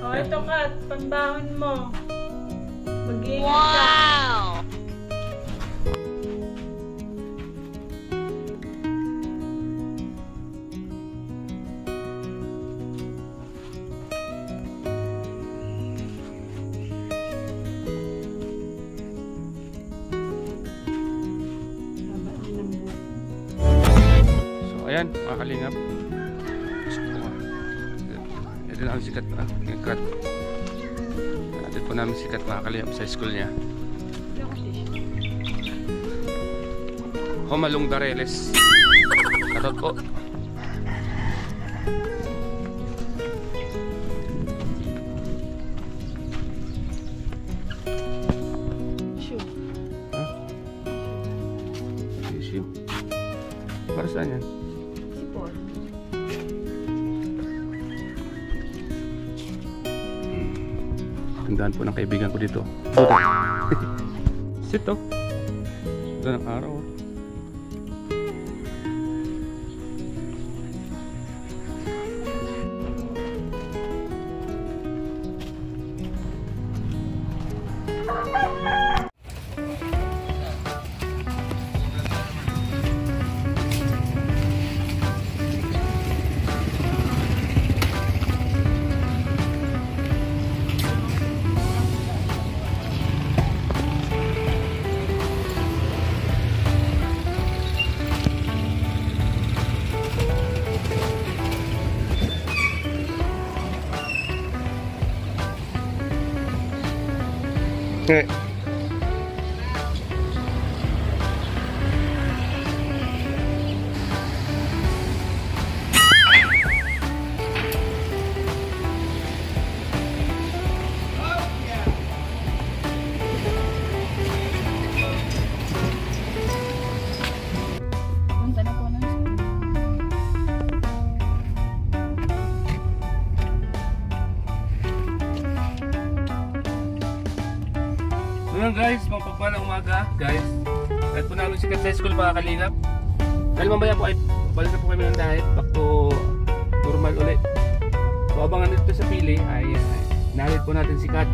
Oh, ito ka, pambahon mo. Mag-iingat ka. Wow! Ayan, mga kalingap. Ito na ang sikat na ikat. Dito po namin sikat mga kalingap sa school niya. Homalong Dareles. Katot po. Issue. Para saan yan? Tandaan po ng kaibigan ko dito. Sit oh. Ganda ng araw. Okay. Ngayon guys, mapagpalang umaga guys. Kahit po namin sikat sa school mga kalingap. Dahil mamaya po ay balik na po kami ng diet. Back to normal ulit. So abangan dito sa pili ay nalit po natin sikat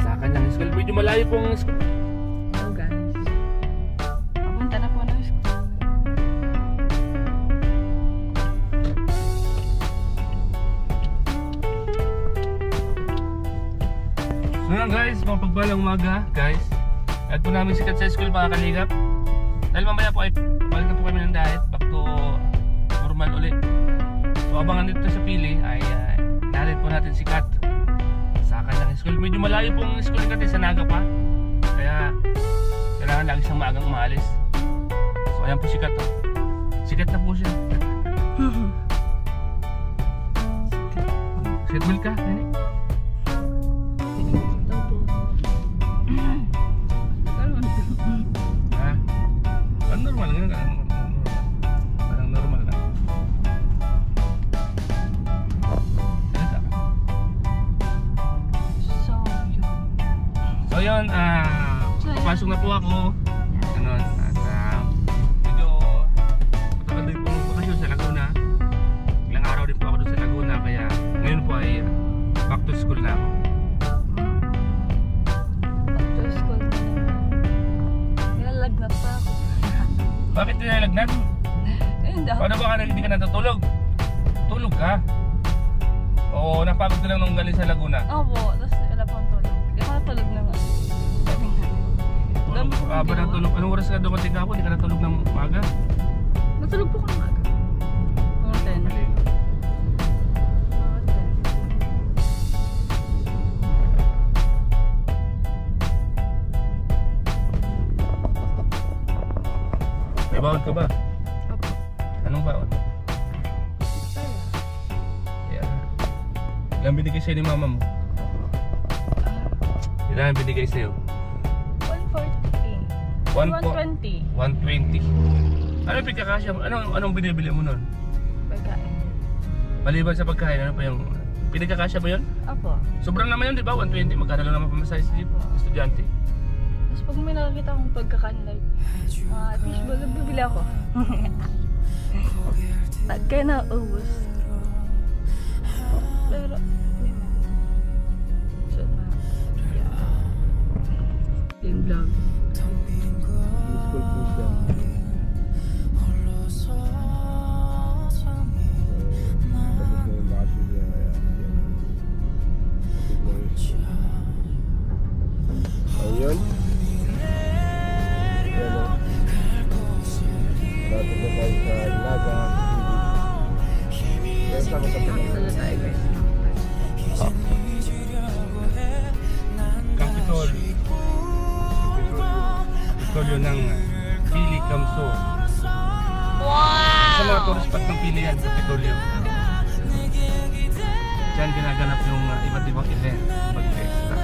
sa kanyang school. Medyo malayo pong school. Hello guys, papunta na po ng school. So ngayon guys, mapagpalang umaga guys. Kahit po namin sikat sa school mga kalingap. Dahil mamaya po ay balik na po kami ng diet. Back to normal ulit. So abangan dito sa pili ay nalit po natin sikat sa kanyang school. Medyo malayo pong school kasi sa Naga pa. Kaya kailangan lagi siyang maagang umalis. So ayan po sikat oh. Sikat na po siya. Sikat balik ka? Nani? Normal lang yan. Parang normal lang. So yun, papasok na po ako. Ganun. At medyo matagal din pong bakasyon sa Laguna. Ilang araw din po ako doon sa Laguna. Kaya ngayon po ay back to school na ako. Back to school na naman. Nilalagnat pa ako. Bakit nilalagnat? Paano ba ka hindi ka natutulog? Tulog ka? Oo, napagod ka lang nung galing sa Laguna. Opo, tapos wala pang tulog. Hindi ako natulog na nga. Tulog ka ba natulog? Anong oras ka dumating ako? Hindi ka natulog ng umaga? Natulog po ko ng umaga. Mga 10. Mali. May baon ka ba? Opo. Anong baon? Yeah. Ilang binigay sa'yo ni mama mo? Ilang binigay sa'yo? 140. 120. Ano pinagkakasya mo? Anong binibili mo nun? Pagkain. Maliban sa pagkain, ano pa yung pinagkakasya mo yun? Opo. Sobrang naman yun, di ba? 120, magkano lang naman pamasahe sa estudyante? Tapos pag may nakakita akong pagkakan like fishball, nagbibili ako. Kaya naubos. Pero vlog. School po siya. Tapos na yung bakasyon niya kaya ayun. Ayan o. Lapit na tayo sa Ilaga. Kaya sama sa Nakasala tayo guys. Kapitol. Kapitolyo ng Pili Kamso. Sa mga tourist spot ng Pili yan, Kapitolyo. Diyan ginaganap yung iba't ibang event, pag-fiesta,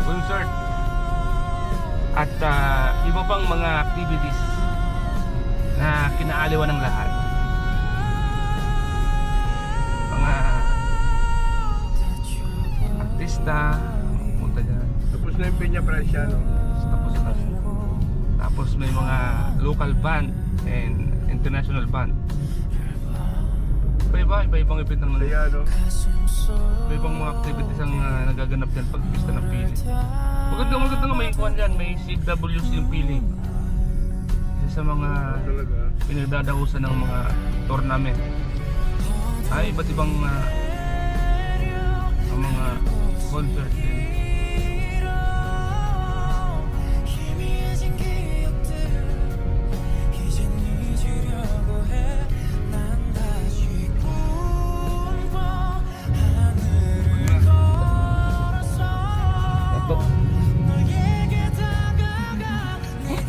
concert, at iba pang mga activities na kinaaliwan ng lahat. Mga artista punta dyan. Tapos na yung Peña Francia, no? Tapos may mga local band and international band. Iba-ibang event ng Kaya, no? iba-ibang mga activities ang nagaganap dyan pag pista ng Pili. Maganda nga may kuhan dyan, may CWC yung Pili. Isa sa mga Talaga. pinagdadahusan ng mga tournament. Ay, iba't ibang mga concert din.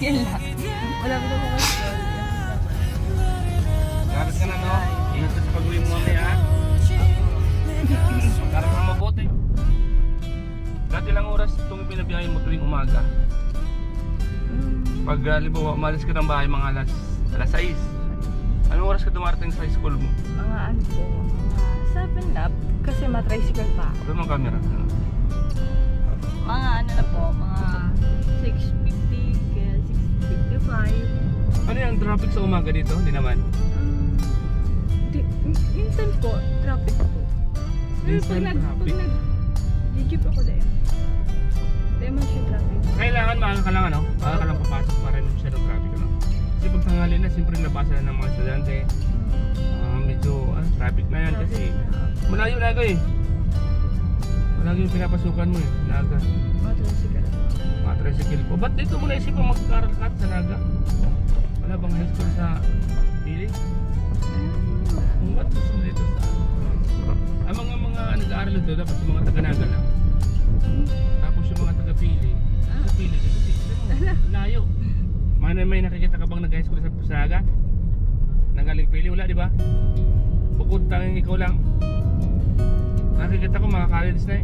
Yan lang. Malapit ako guys. Grabe ka na, no? Ingat ka sa pag-uwi mo mamaya, ha? Karang ka mabuti. Dati lang oras itong pinabiyahin mo tuwing umaga. Pag halimbawa umalis ka ng bahay mga alas 6. Anong oras ka dumarating sa school mo? Mga ano po, mga 7 up. Kasi matricycle pa. Ito yung camera. Mga ano na po, mga 6:50, kaya 6:55. Ano yung traffic sa umaga dito? Hindi naman. Minsan po, traffic po. Pero Minsan traffic? Jeep ako dahil. Dahil man siya traffic. Kailangan maaga ka lang, ano? Maaga ka lang papasok para hindi siya ng traffic, ano? Kasi pag tanghali na, siyempre nabasa na ng mga estudyante. Medyo traffic na yan kasi malayo na ako eh. Malayo yung pinapasukan mo eh, Naga. Matricycle. Matricycle po. Ba't dito mo naisip ang mag-aaral ka sa Naga? Wala bang high school sa Pili? Ba't gusto mo dito sa... Ang mga nag-aaral dito, dapat yung mga taga-Naga lang. Tapos yung mga taga-Pili, sa Pili dito, layo. May nakikita ka bang nag-high school sa Naga? Nanggaling Pili, wala di ba? Bukod tanging ikaw lang. Nakikita ko mga college na eh.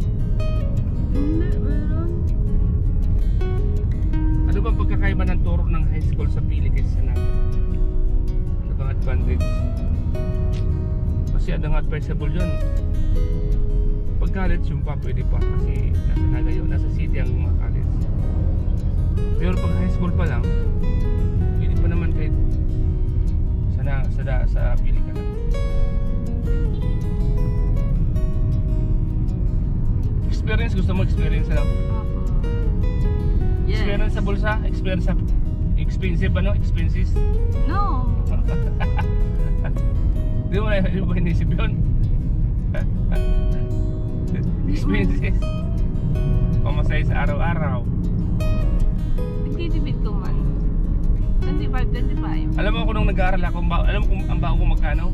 Hindi, meron. Ano bang pagkakaiba ng turo ng high school sa Pili kaysa sa Naga? Ano bang advantage? Kasi ano nga advisable yun. Pag college yung pa pwede pa kasi nasa Naga yun, nasa city ang mga college. Pero pag high school pa lang, pwede pa naman kahit sa Pili ka lang. Experience, gusto mo experience lang? Yes. Experience sa bulsa? Experience sa expensive ano? Expenses? No. Di mo ba inisip yun? Expenses. Pamasahe sa araw-araw. Nagtitipid ko man. 25. Alam mo ako nung nag-aaral ako, alam mo kung ang baon ko magkano?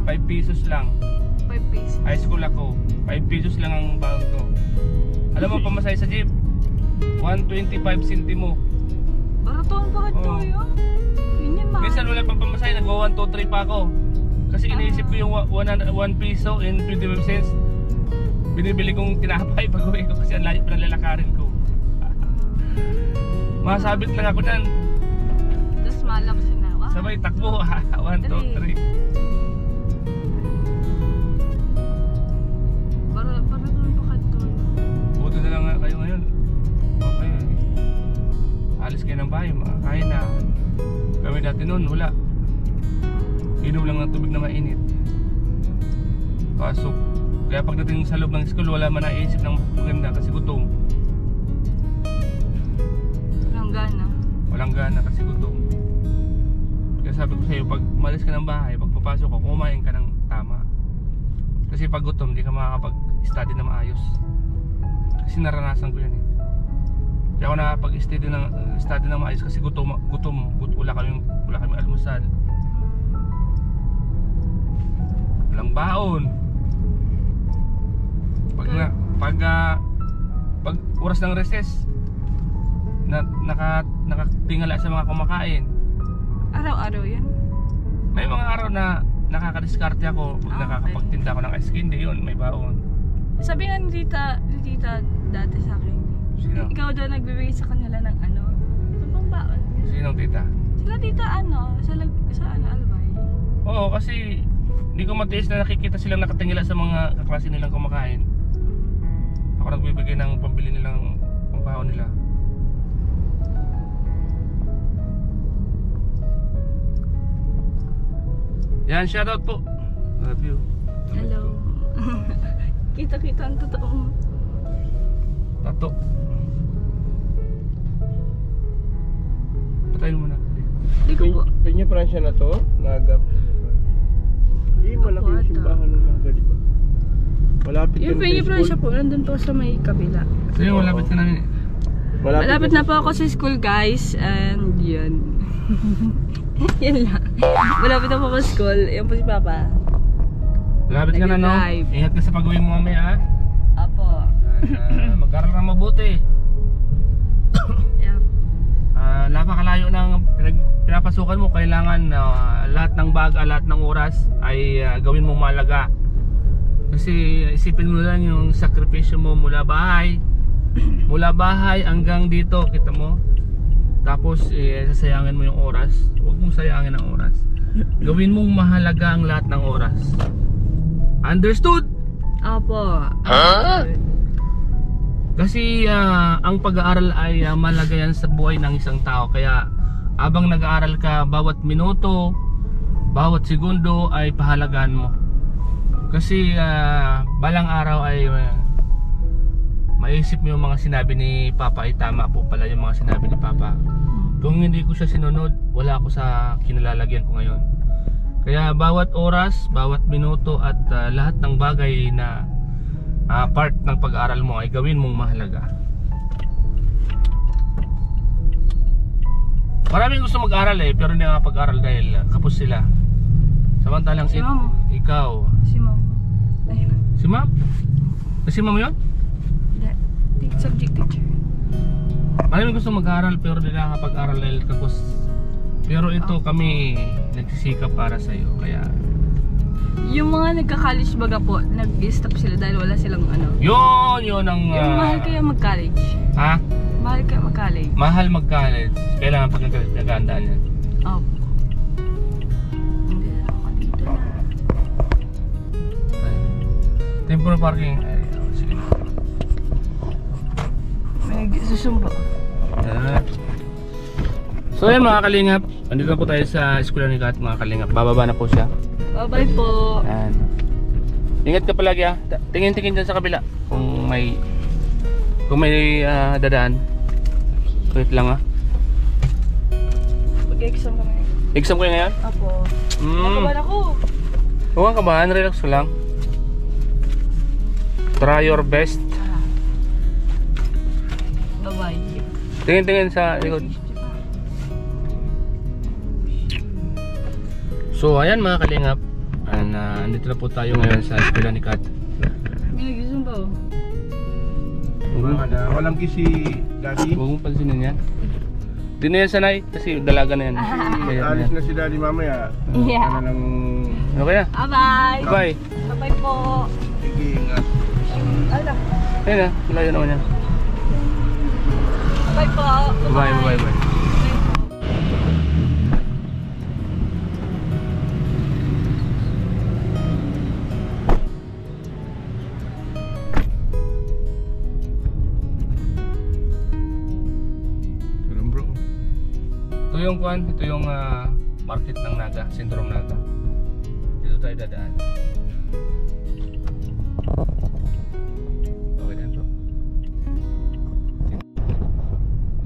5 pesos lang. 5 pesos. High school ako, 5 pesos lang ang baon ko. Alam mo pamasahe sa jeep? 125 centimo. Baratuan pa ka to yun. Ganyan mahal. Minsan wala pang pamasahe, nagwa 1, 2, 3 pa ako. Kasi iniisip ko yung 1 peso and 25 cents. Binibili kong tinapay pag uwi ko kasi ang layo pa ng lalakarin ko. Masabit lang ako dyan. Tapos malak siya na. Wow. Sabay takbo, 1, 2, 3. Baratuan pa ka to yun. Buto na lang kayo ngayon. Okay. Alis kayo ng bahay, makakain na. Kami dati noon, wala. Inom lang ng tubig na mainit. Pasok. Kaya pagdating sa loob ng school, wala man naisip ng maganda kasi gutom. Walang gana. Walang gana kasi gutom. Kaya sabi ko sa'yo, pag malis ka ng bahay, pag papasok ko, kumain ka ng tama. Kasi pag gutom, di ka makakapag-study na maayos. Kasi naranasan ko yan eh. Kaya ako nakapag-study na maayos kasi gutom. Wala kami almusal. Walang baon. Pag oras ng recess, nakatingala sa mga kumakain. Araw-araw yan. May mga araw na nakakadiskarte ako pag nakakapagtinda ako ng ice candy, yun, may baon. Sabi nga ni tita dati sa akin, Sino? ikaw daw nagbibigay sa kanila ng ano pang baon. Sinong tita? Sila tita sa Albay. Oo, kasi hindi ko matiis na nakikita silang nakatingala sa mga kaklase nilang kumakain. Ako nagbibigay ng pambili nilang pambaon nila. Yan, shoutout po. Love you. Hello. Kita-kita ang totoo mo. Tato. Patayin mo na. Di ko po. Pinya Francia na to? Naga. Malaki yung simbahan ng Naga, di ba? Malapit Yung sa Peña school. Francia po, nandun po sa may kabila. So yun, malapit ka namin. Malapit na po ako sa school, guys. And yun. Yan lang. Malapit na po ako sa school. Yan po si Papa. Malapit ka na, no? Nag-drive. Ingat ka sa pag-uwi mo mamaya, ha? Apo. Mag-aral ka mabuti. Yeah. Napakalayo ng pinapasukan mo. Kailangan lahat ng oras ay gawin mo malaga. Kasi isipin mo lang yung sakripisyo mo mula bahay hanggang dito, kita mo. Tapos sasayangin mo yung oras. Huwag mong sayangin ang oras. Gawin mong mahalaga ang lahat ng oras. Understood? Apo. Kasi ang pag-aaral ay mahalaga yan sa buhay ng isang tao. Kaya habang nag-aaral ka, bawat minuto, bawat segundo ay pahalagaan mo. Kasi balang araw ay maisip mo yung mga sinabi ni Papa ay tama po pala yung mga sinabi ni Papa. Kung hindi ko siya sinunod, wala ako sa kinalalagyan ko ngayon. Kaya bawat oras, bawat minuto at lahat ng bagay na part ng pag-aaral mo ay gawin mong mahalaga. Maraming gusto mag-aral pero hindi nakapag-aral dahil kapos sila. Samantalang Si Ma'am. ikaw. Si Ma'am. Ayun. Si Ma'am? Si Ma'am yun? Subject teacher. Maraming gusto mag-aral pero hindi nakapag-aral dahil kapos. Pero ito kami nagsisikap para sa iyo. Kaya Yung mga nagka-college baga po, nag-stop sila dahil wala silang ano. yun ang Yung mahal kayo mag-college. ha? Mahal kayo mag-college. Mahal mag-college. Kailangan pag nagandaan yan. Opo. Hindi na ako dito na. Temporary parking. Ay, sige. May nagsusumbo. So yan mga kalingap, andito na po tayo sa eskwela ni Kat mga kalingap. Bababa na po siya. Bye-bye po. Yan. Ingat ka palagi ha. Tingin-tingin dyan sa kabila kung may dadaan. Wait lang ha. Mag-exam kami. Exam ko ngayon? Apo. Nakaban ako. Huwag ka ba? Relax ko lang. Try your best. Bye-bye. Tingin-tingin sa likod. So ayan mga kalingap, andito na po tayo ngayon sa eskwela ni Kat. May nagsusumbo. Walang kisi daddy. Huwag mong pansinin yan. Di na yan sanay kasi dalaga na yan. Kaya na Alis yan. na si daddy mamaya. Yeah. Ano lang Ano kaya? Bye-bye. Bye. Bye-bye po. ingat. Ala. Ayun na, malayo naman yan. Bye po. Bye bye bye. Bro. Ito yung kuan, ito yung market ng Naga, sentro ng Naga. Dito tayo dadaan. Okay na bro.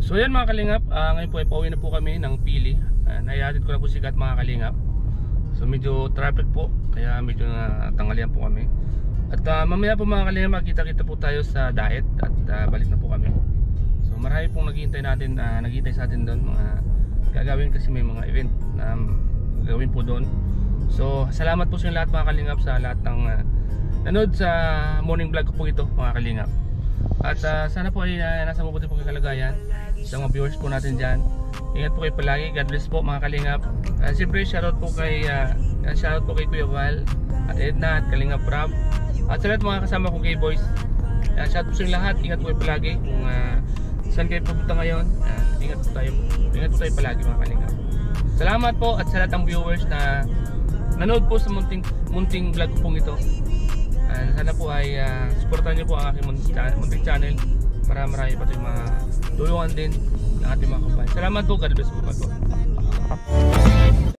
So So yan mga kalingap, ngayon po ay pauwi na po kami ng Pili. Naihatid ko na po si Kat mga kalingap. So medyo traffic po, kaya medyo natanghalian po kami. At mamaya po mga kalingap, magkita-kita po tayo sa diet at balik na po kami. So marami pong naghihintay sa atin doon, mga gagawin kasi may mga event na gagawin po doon. So salamat po sa inyo lahat mga kalingap, sa lahat ng nanood sa morning vlog ko po ito mga kalingap. At sana po ay nasa mabuti po kayo kalagayan sa mga viewers po natin dyan. Ingat po kayo palagi. God bless po mga kalingap. Siyempre shoutout po kay Kuya Val at Edna at Kalingap Prab at sa lahat mga kasama kong gay boys. Shoutout po sa inyo lahat. Ingat po kayo palagi. Kung saan kayo pupunta ngayon, ingat po tayo palagi mga kalingap. Salamat po at sa lahat ng viewers na nanood po sa munting vlog ko pong ito. Sana po ay supportan niyo po ang aking munting channel para marami pa tayong mga tulungan din ng ating mga kabayan. Salamat po, God bless po.